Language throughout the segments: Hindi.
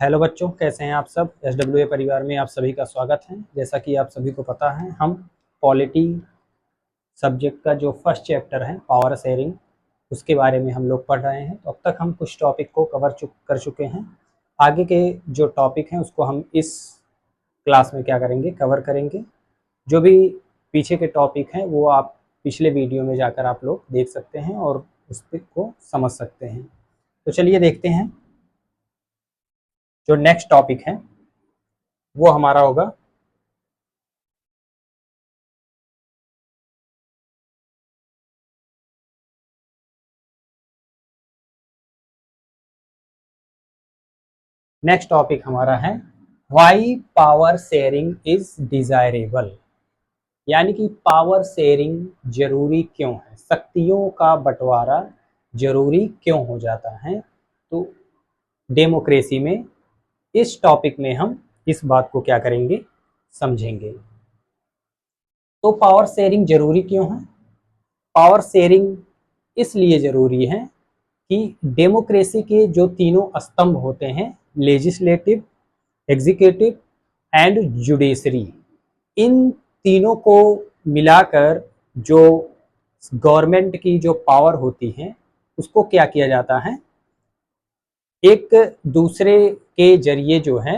हेलो बच्चों, कैसे हैं आप सब। SWA परिवार में आप सभी का स्वागत है। जैसा कि आप सभी को पता है, हम पॉलिटी सब्जेक्ट का जो फर्स्ट चैप्टर है पावर शेयरिंग, उसके बारे में हम लोग पढ़ रहे हैं। तो अब तक हम कुछ टॉपिक को कर चुके हैं। आगे के जो टॉपिक हैं उसको हम इस क्लास में क्या करेंगे, कवर करेंगे। जो भी पीछे के टॉपिक हैं वो आप पिछले वीडियो में जाकर आप लोग देख सकते हैं और उसको समझ सकते हैं। तो चलिए देखते हैं। जो नेक्स्ट टॉपिक है वो हमारा होगा नेक्स्ट टॉपिक हमारा है why power sharing is desirable. यानी कि पावर शेयरिंग जरूरी क्यों है, शक्तियों का बंटवारा जरूरी क्यों हो जाता है। तो डेमोक्रेसी में इस टॉपिक में हम इस बात को क्या करेंगे, समझेंगे। तो पावर शेयरिंग जरूरी क्यों है। पावर शेयरिंग इसलिए जरूरी है कि डेमोक्रेसी के जो तीनों स्तंभ होते हैं, लेजिस्लेटिव, एग्जीक्यूटिव एंड जुडिशरी, इन तीनों को मिलाकर जो गवर्नमेंट की जो पावर होती है उसको क्या किया जाता है, एक दूसरे के जरिए जो है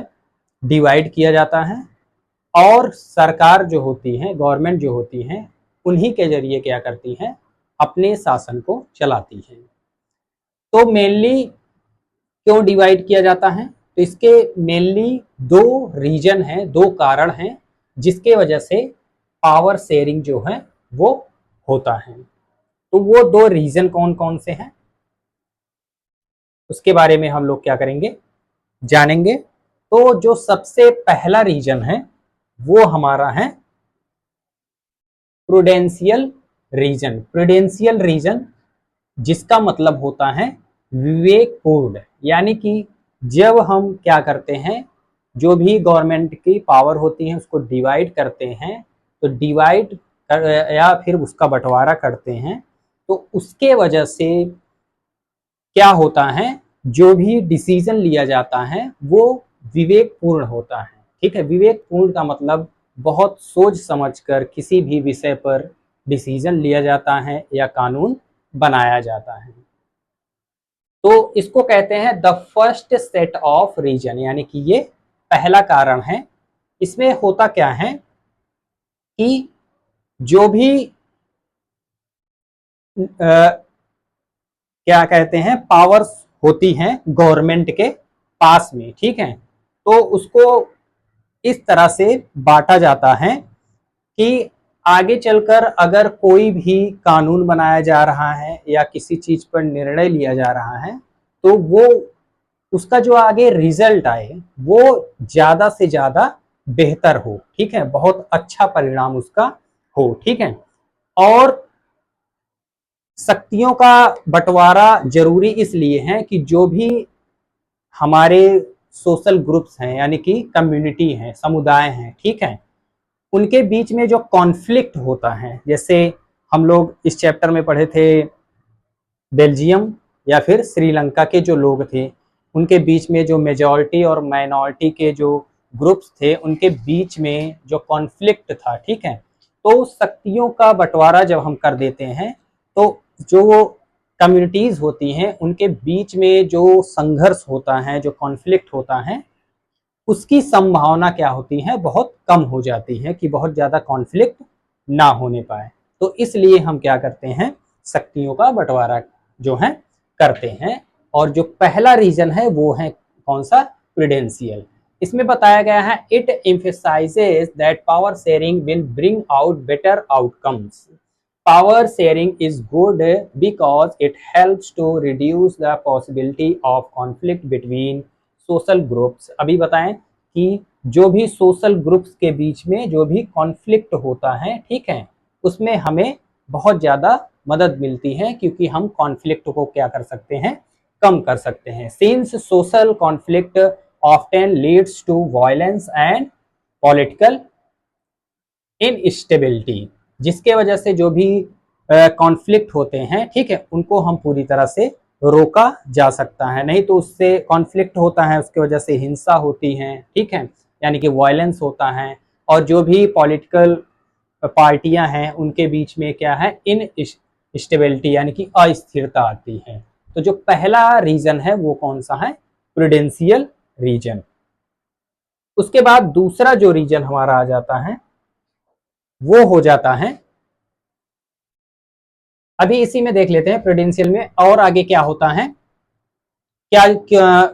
डिवाइड किया जाता है। और सरकार जो होती है, गवर्नमेंट जो होती है, उन्हीं के जरिए क्या करती है, अपने शासन को चलाती है। तो मेनली क्यों डिवाइड किया जाता है, तो इसके मेनली दो रीजन हैं, दो कारण हैं जिसके वजह से पावर शेयरिंग जो है वो होता है। तो वो दो रीजन कौन कौन से हैं उसके बारे में हम लोग क्या करेंगे, जानेंगे। तो जो सबसे पहला रीजन है वो हमारा है प्रूडेंशियल रीजन। प्रूडेंशियल रीजन जिसका मतलब होता है विवेकपूर्ण। यानी कि जब हम क्या करते हैं, जो भी गवर्नमेंट की पावर होती है उसको डिवाइड करते हैं, तो डिवाइड या फिर उसका बंटवारा करते हैं, तो उसके वजह से क्या होता है, जो भी डिसीजन लिया जाता है वो विवेकपूर्ण होता है। ठीक है, विवेकपूर्ण का मतलब बहुत सोच समझकर किसी भी विषय पर डिसीजन लिया जाता है या कानून बनाया जाता है। तो इसको कहते हैं the first set of reason, यानी कि ये पहला कारण है। इसमें होता क्या है कि जो भी क्या कहते हैं, पावर्स होती हैं गवर्नमेंट के पास में, ठीक है, तो उसको इस तरह से बांटा जाता है कि आगे चलकर अगर कोई भी कानून बनाया जा रहा है या किसी चीज पर निर्णय लिया जा रहा है, तो वो उसका जो आगे रिजल्ट आए वो ज्यादा से ज्यादा बेहतर हो। ठीक है, बहुत अच्छा परिणाम उसका हो। ठीक है, और शक्तियों का बंटवारा जरूरी इसलिए है कि जो भी हमारे सोशल ग्रुप्स हैं, यानी कि कम्युनिटी हैं, समुदाय हैं, ठीक है, उनके बीच में जो कॉन्फ्लिक्ट होता है, जैसे हम लोग इस चैप्टर में पढ़े थे बेल्जियम या फिर श्रीलंका के जो लोग थे, उनके बीच में जो मेजॉरिटी और माइनॉरिटी के जो ग्रुप्स थे उनके बीच में जो कॉन्फ्लिक्ट था, ठीक है, तो शक्तियों का बंटवारा जब हम कर देते हैं तो जो कम्युनिटीज होती हैं उनके बीच में जो संघर्ष होता है, जो कॉन्फ्लिक्ट होता है, उसकी संभावना क्या होती है, बहुत कम हो जाती है कि बहुत ज्यादा कॉन्फ्लिक्ट ना होने पाए। तो इसलिए हम क्या करते हैं, शक्तियों का बंटवारा जो है करते हैं। और जो पहला रीजन है वो है कौन सा, प्रूडेंशियल। इसमें बताया गया है it emphasizes that power sharing will bring out better outcomes. Power sharing is good because it helps to reduce the possibility of conflict between social groups. अभी बताएं कि जो भी सोशल ग्रुप्स के बीच में जो भी कॉन्फ्लिक्ट होता है, ठीक है, उसमें हमें बहुत ज़्यादा मदद मिलती है क्योंकि हम कॉन्फ्लिक्ट को क्या कर सकते हैं, कम कर सकते हैं। Since social conflict often leads to violence and political instability, जिसके वजह से जो भी कॉन्फ्लिक्ट होते हैं, ठीक है, उनको हम पूरी तरह से रोका जा सकता है, नहीं तो उससे कॉन्फ्लिक्ट होता है, उसके वजह से हिंसा होती है, ठीक है, यानी कि वायलेंस होता है। और जो भी पॉलिटिकल पार्टियां हैं उनके बीच में क्या है, इन स्टेबिलिटी यानी कि अस्थिरता आती है। तो जो पहला रीजन है वो कौन सा है, प्रूडेंशियल रीजन। उसके बाद दूसरा जो रीजन हमारा आ जाता है वो हो जाता है, अभी इसी में देख लेते हैं प्रूडेंशियल में और आगे क्या होता है, क्या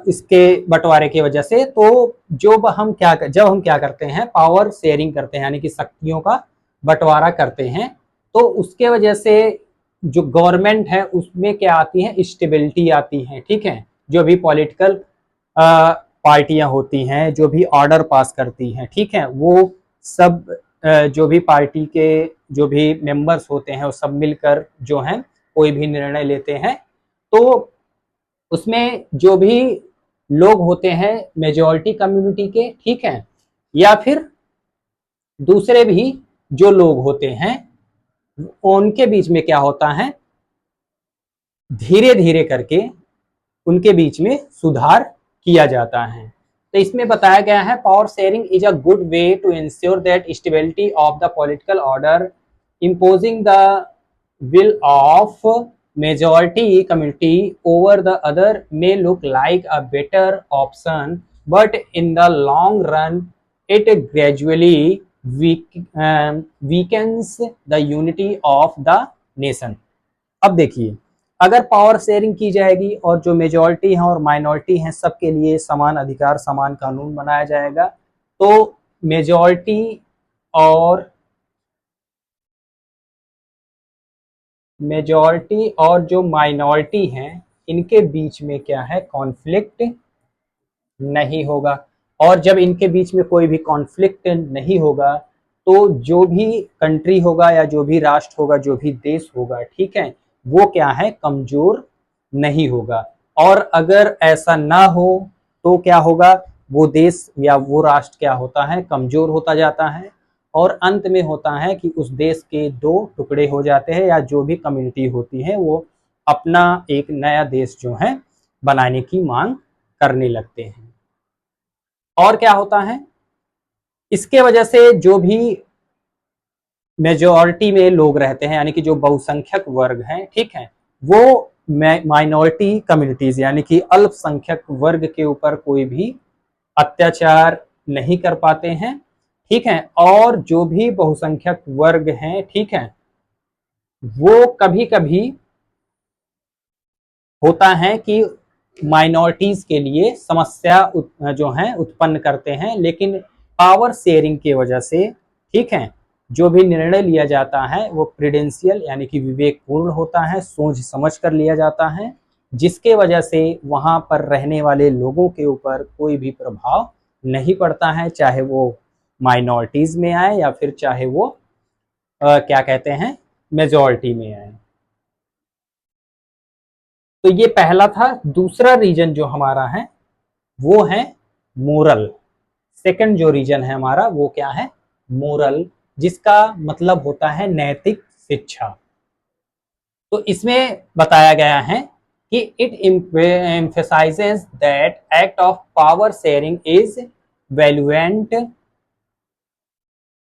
इसके बंटवारे की वजह से। तो जब हम क्या करते हैं, पावर शेयरिंग करते हैं यानी कि शक्तियों का बंटवारा करते हैं, तो उसके वजह से जो गवर्नमेंट है उसमें क्या आती है, स्टेबिलिटी आती है, ठीक है। जो भी पॉलिटिकल पार्टियां होती हैं, जो भी ऑर्डर पास करती हैं, ठीक है, वो सब जो भी पार्टी के जो भी मेंबर्स होते हैं वो सब मिलकर जो है कोई भी निर्णय लेते हैं। तो उसमें जो भी लोग होते हैं मेजॉरिटी कम्युनिटी के, ठीक है, या फिर दूसरे भी जो लोग होते हैं उनके बीच में क्या होता है, धीरे धीरे करके उनके बीच में सुधार किया जाता है। तो इसमें बताया गया है power sharing is a good way to ensure that stability of the political order, imposing the will of majority community over the other may look like a better option, but in the long run it gradually weakens the unity of the nation। अब देखिए, अगर पावर शेयरिंग की जाएगी और जो मेजॉरिटी हैं और माइनॉरिटी हैं सबके लिए समान अधिकार समान कानून बनाया जाएगा, तो मेजॉरिटी और जो माइनॉरिटी हैं इनके बीच में क्या है, कॉन्फ्लिक्ट नहीं होगा। और जब इनके बीच में कोई भी कॉन्फ्लिक्ट नहीं होगा तो जो भी कंट्री होगा या जो भी राष्ट्र होगा, जो भी देश होगा, ठीक है, वो क्या है, कमजोर नहीं होगा। और अगर ऐसा ना हो तो क्या होगा, वो देश या वो राष्ट्र क्या होता है, कमजोर होता जाता है और अंत में होता है कि उस देश के दो टुकड़े हो जाते हैं, या जो भी कम्युनिटी होती है वो अपना एक नया देश जो है बनाने की मांग करने लगते हैं। और क्या होता है, इसके वजह से जो भी मेजॉरिटी में लोग रहते हैं यानी कि जो बहुसंख्यक वर्ग हैं, ठीक है, वो माइनॉरिटी कम्युनिटीज यानी कि अल्पसंख्यक वर्ग के ऊपर कोई भी अत्याचार नहीं कर पाते हैं, ठीक है। और जो भी बहुसंख्यक वर्ग हैं, ठीक है, वो कभी कभी होता है कि माइनॉरिटीज के लिए समस्या जो है उत्पन्न करते हैं, लेकिन पावर शेयरिंग की वजह से, ठीक है, जो भी निर्णय लिया जाता है वो प्रूडेंशियल यानी कि विवेकपूर्ण होता है, सोच समझ कर लिया जाता है, जिसके वजह से वहां पर रहने वाले लोगों के ऊपर कोई भी प्रभाव नहीं पड़ता है, चाहे वो माइनॉरिटीज में आए या फिर चाहे वो क्या कहते हैं, मेजॉरिटी में आए। तो ये पहला था। दूसरा रीजन जो हमारा है वो है मोरल। सेकंड जो रीजन है हमारा वो क्या है, मोरल, जिसका मतलब होता है नैतिक शिक्षा। तो इसमें बताया गया है कि it emphasizes that act of power sharing is valiant.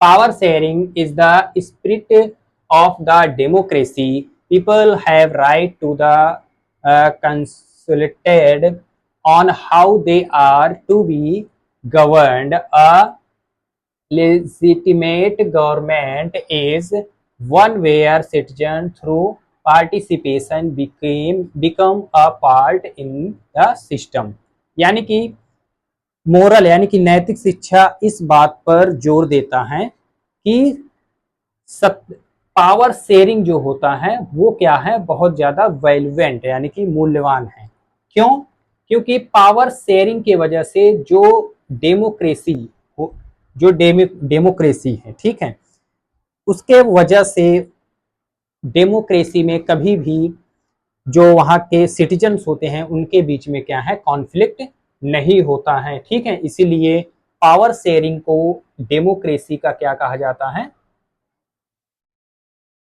Power sharing is the spirit of the democracy. People have right to the consulted on how they are to be governed. A legitimate government is one where citizens through participation become a part in the system। यानी कि मोरल यानी कि नैतिक शिक्षा इस बात पर जोर देता है कि पावर शेयरिंग जो होता है वो क्या है, बहुत ज्यादा वैल्युएंट यानी कि मूल्यवान है। क्यों? क्योंकि पावर शेयरिंग की वजह से जो डेमोक्रेसी डेमोक्रेसी है, ठीक है, उसके वजह से डेमोक्रेसी में कभी भी जो वहाँ के सिटीजन्स होते हैं उनके बीच में क्या है, कॉन्फ्लिक्ट नहीं होता है, ठीक है। इसीलिए पावर शेयरिंग को डेमोक्रेसी का क्या कहा जाता है,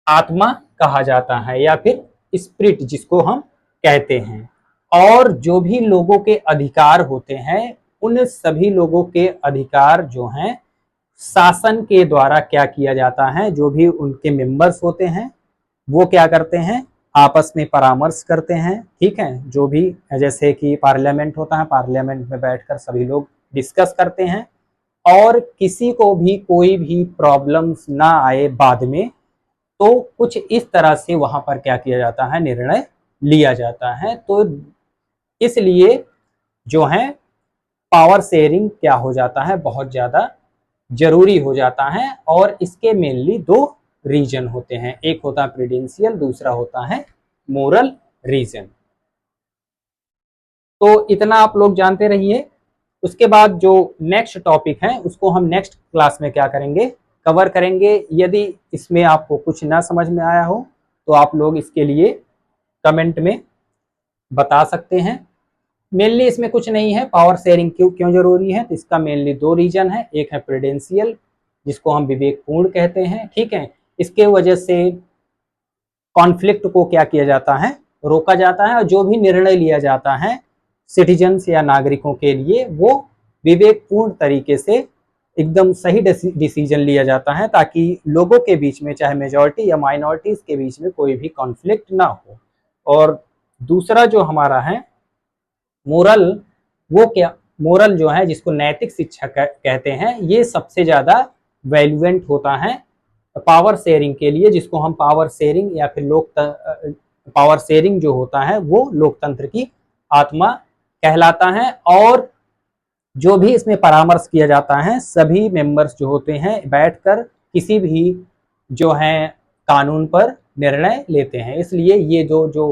आत्मा कहा जाता है, या फिर स्पिरिट जिसको हम कहते हैं। और जो भी लोगों के अधिकार होते हैं, उन सभी लोगों के अधिकार जो हैं शासन के द्वारा क्या किया जाता है, जो भी उनके मेंबर्स होते हैं वो क्या करते हैं, आपस में परामर्श करते हैं, ठीक है। जो भी जैसे कि पार्लियामेंट होता है, पार्लियामेंट में बैठकर सभी लोग डिस्कस करते हैं और किसी को भी कोई भी प्रॉब्लम्स ना आए बाद में, तो कुछ इस तरह से वहां पर क्या किया जाता है, निर्णय लिया जाता है। तो इसलिए जो है पावर शेयरिंग क्या हो जाता है, बहुत ज्यादा जरूरी हो जाता है। और इसके मेनली दो रीजन होते हैं, एक होता है प्रूडेंशियल, दूसरा होता है मोरल रीजन। तो इतना आप लोग जानते रहिए। उसके बाद जो नेक्स्ट टॉपिक है उसको हम नेक्स्ट क्लास में क्या करेंगे, कवर करेंगे। यदि इसमें आपको कुछ ना समझ में आया हो तो आप लोग इसके लिए कमेंट में बता सकते हैं। मेनली इसमें कुछ नहीं है, पावर शेयरिंग क्यों क्यों जरूरी है, तो इसका मेनली दो रीजन है। एक है प्रूडेंशियल, जिसको हम विवेकपूर्ण कहते हैं, ठीक है। इसके वजह से कॉन्फ्लिक्ट को क्या किया जाता है, रोका जाता है। और जो भी निर्णय लिया जाता है सिटीजन्स या नागरिकों के लिए, वो विवेकपूर्ण तरीके से एकदम सही डिसीजन लिया जाता है, ताकि लोगों के बीच में, चाहे मेजॉरिटी या माइनॉरिटीज के बीच में, कोई भी कॉन्फ्लिक्ट ना हो। और दूसरा जो हमारा है मोरल, वो क्या, मोरल जो है जिसको नैतिक शिक्षा कहते हैं, ये सबसे ज्यादा वैल्युएंट होता है पावर शेयरिंग के लिए, जिसको हम पावर शेयरिंग या फिर पावर शेयरिंग जो होता है वो लोकतंत्र की आत्मा कहलाता है। और जो भी इसमें परामर्श किया जाता है, सभी मेंबर्स जो होते हैं बैठकर किसी भी जो है कानून पर निर्णय लेते हैं। इसलिए ये जो जो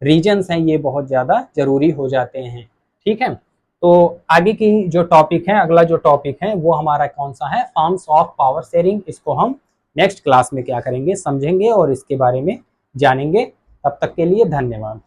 रीजन्स हैं ये बहुत ज़्यादा जरूरी हो जाते हैं, ठीक है। तो आगे की जो टॉपिक है, अगला जो टॉपिक है वो हमारा कौन सा है, फॉर्म्स ऑफ पावर शेयरिंग। इसको हम नेक्स्ट क्लास में क्या करेंगे, समझेंगे और इसके बारे में जानेंगे। तब तक के लिए धन्यवाद।